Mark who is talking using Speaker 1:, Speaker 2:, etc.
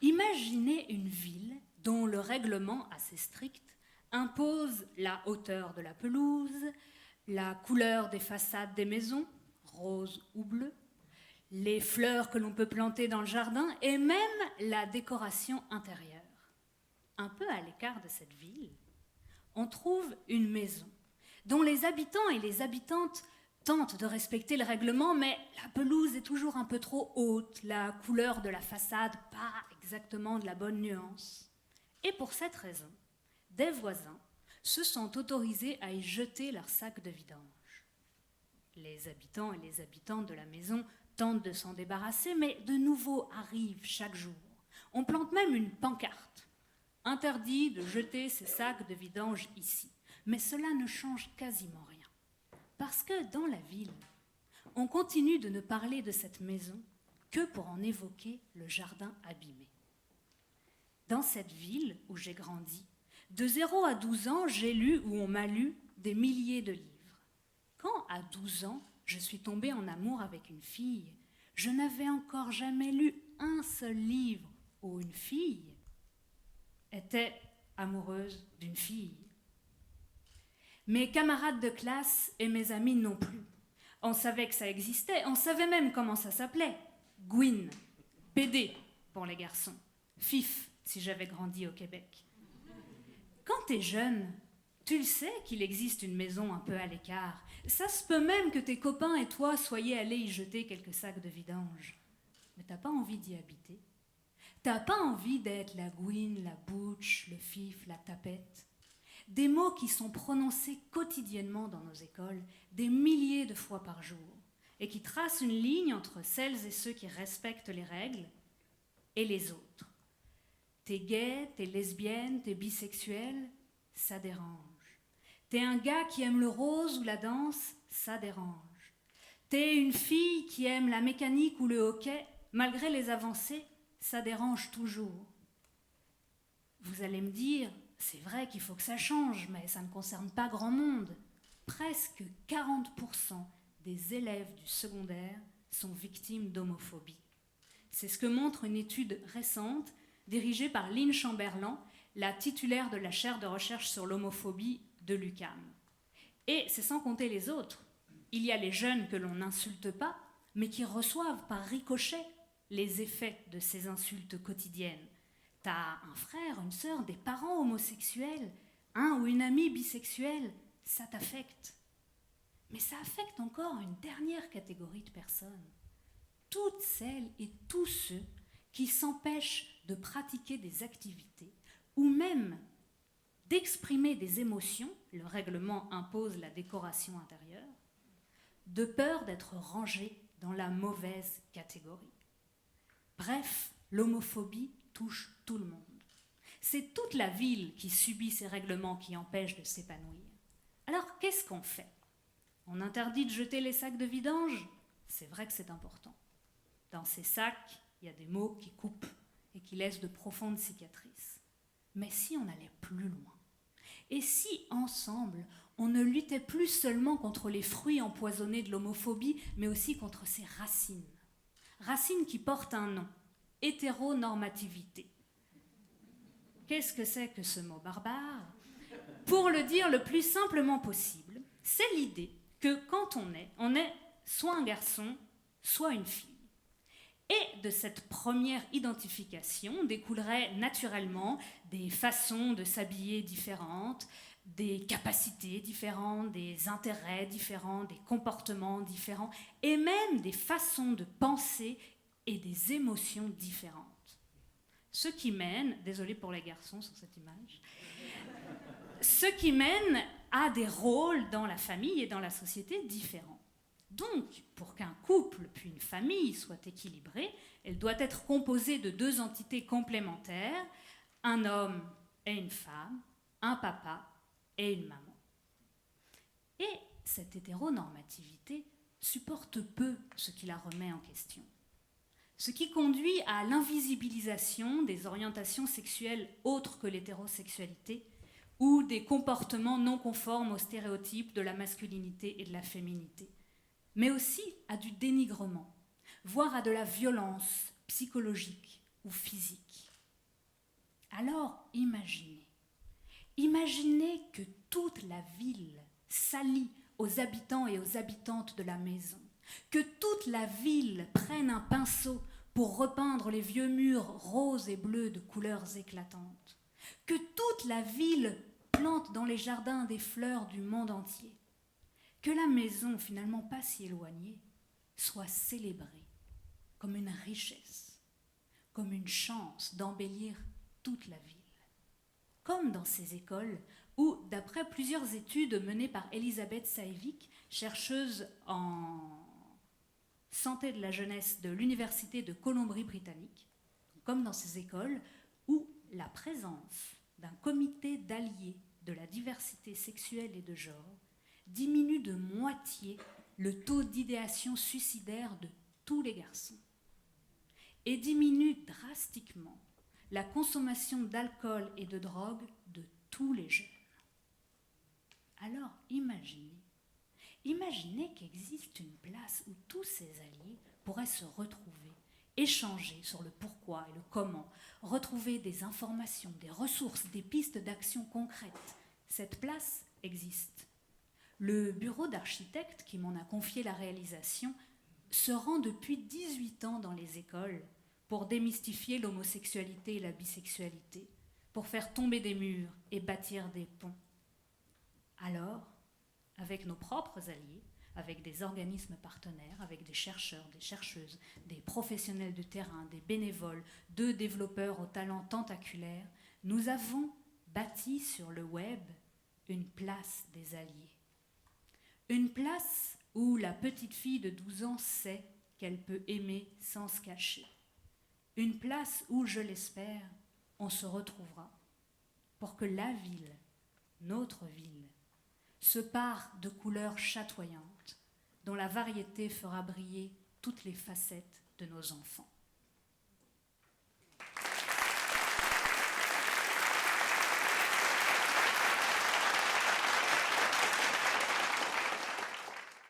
Speaker 1: Imaginez une ville dont le règlement assez strict impose la hauteur de la pelouse, la couleur des façades des maisons, rose ou bleu, les fleurs que l'on peut planter dans le jardin et même la décoration intérieure. Un peu à l'écart de cette ville, on trouve une maison dont les habitants et les habitantes tentent de respecter le règlement, mais la pelouse est toujours un peu trop haute, la couleur de la façade pas exactement de la bonne nuance. Et pour cette raison, des voisins se sont autorisés à y jeter leurs sacs de vidange. Les habitants et les habitantes de la maison tentent de s'en débarrasser, mais de nouveaux arrivent chaque jour. On plante même une pancarte. Interdit de jeter ces sacs de vidange ici. Mais cela ne change quasiment rien. Parce que dans la ville, on continue de ne parler de cette maison que pour en évoquer le jardin abîmé. Dans cette ville où j'ai grandi, de 0 à 12 ans, j'ai lu ou on m'a lu des milliers de livres. Quand, à 12 ans, je suis tombée en amour avec une fille, je n'avais encore jamais lu un seul livre où une fille était amoureuse d'une fille. Mes camarades de classe et mes amis non plus. On savait que ça existait, on savait même comment ça s'appelait. Gwyn, PD pour les garçons, FIF si j'avais grandi au Québec. Quand t'es jeune, tu le sais qu'il existe une maison un peu à l'écart. Ça se peut même que tes copains et toi soyez allés y jeter quelques sacs de vidange. Mais t'as pas envie d'y habiter. T'as pas envie d'être la Gwyn, la Butch, le Fif, la Tapette. Des mots qui sont prononcés quotidiennement dans nos écoles, des milliers de fois par jour, et qui tracent une ligne entre celles et ceux qui respectent les règles et les autres. T'es gay, t'es lesbienne, t'es bisexuel, ça dérange. T'es un gars qui aime le rose ou la danse, ça dérange. T'es une fille qui aime la mécanique ou le hockey, malgré les avancées, ça dérange toujours. Vous allez me dire, c'est vrai qu'il faut que ça change, mais ça ne concerne pas grand monde. Presque 40% des élèves du secondaire sont victimes d'homophobie. C'est ce que montre une étude récente dirigée par Lynn Chamberlain, la titulaire de la chaire de recherche sur l'homophobie de l'UQAM. Et c'est sans compter les autres. Il y a les jeunes que l'on n'insulte pas, mais qui reçoivent par ricochet les effets de ces insultes quotidiennes. T'as un frère, une sœur, des parents homosexuels, un ou une amie bisexuelle, ça t'affecte. Mais ça affecte encore une dernière catégorie de personnes. Toutes celles et tous ceux qui s'empêchent de pratiquer des activités ou même d'exprimer des émotions, le règlement impose la décoration intérieure, de peur d'être rangés dans la mauvaise catégorie. Bref, l'homophobie touche tout le monde. C'est toute la ville qui subit ces règlements qui empêchent de s'épanouir. Alors, qu'est-ce qu'on fait ? On interdit de jeter les sacs de vidange ? C'est vrai que c'est important. Dans ces sacs, il y a des mots qui coupent et qui laissent de profondes cicatrices. Mais si on allait plus loin, et si, ensemble, on ne luttait plus seulement contre les fruits empoisonnés de l'homophobie, mais aussi contre ses racines. Racines qui portent un nom, hétéronormativité. Qu'est-ce que c'est que ce mot barbare ? Pour le dire le plus simplement possible, c'est l'idée que quand on est soit un garçon, soit une fille. Et de cette première identification découleraient naturellement des façons de s'habiller différentes, des capacités différentes, des intérêts différents, des comportements différents, et même des façons de penser et des émotions différentes. Ce qui mène, désolé pour les garçons sur cette image, ce qui mène à des rôles dans la famille et dans la société différents. Donc, pour qu'un couple puis une famille soit équilibrée, elle doit être composée de deux entités complémentaires, un homme et une femme, un papa et une maman. Et cette hétéronormativité supporte peu ce qui la remet en question. Ce qui conduit à l'invisibilisation des orientations sexuelles autres que l'hétérosexualité ou des comportements non conformes aux stéréotypes de la masculinité et de la féminité, mais aussi à du dénigrement, voire à de la violence psychologique ou physique. Alors imaginez que toute la ville s'allie aux habitants et aux habitantes de la maison, que toute la ville prenne un pinceau pour repeindre les vieux murs roses et bleus de couleurs éclatantes, que toute la ville plante dans les jardins des fleurs du monde entier, que la maison, finalement pas si éloignée, soit célébrée comme une richesse, comme une chance d'embellir toute la ville. Comme dans ces écoles où, d'après plusieurs études menées par Elisabeth Saïvik, chercheuse en santé de la jeunesse de l'Université de Colombie-Britannique, comme dans ces écoles où la présence d'un comité d'alliés de la diversité sexuelle et de genre diminue de moitié le taux d'idéation suicidaire de tous les garçons et diminue drastiquement la consommation d'alcool et de drogue de tous les jeunes. Alors imaginez qu'existe une place où tous ces alliés pourraient se retrouver, échanger sur le pourquoi et le comment, retrouver des informations, des ressources, des pistes d'action concrètes. Cette place existe. Le bureau d'architectes qui m'en a confié la réalisation se rend depuis 18 ans dans les écoles pour démystifier l'homosexualité et la bisexualité, pour faire tomber des murs et bâtir des ponts. Alors, avec nos propres alliés, avec des organismes partenaires, avec des chercheurs, des chercheuses, des professionnels de terrain, des bénévoles, de développeurs aux talents tentaculaires, nous avons bâti sur le web une place des alliés. Une place où la petite fille de 12 ans sait qu'elle peut aimer sans se cacher. Une place où, je l'espère, on se retrouvera pour que la ville, notre ville, se pare de couleurs chatoyantes dont la variété fera briller toutes les facettes de nos enfants.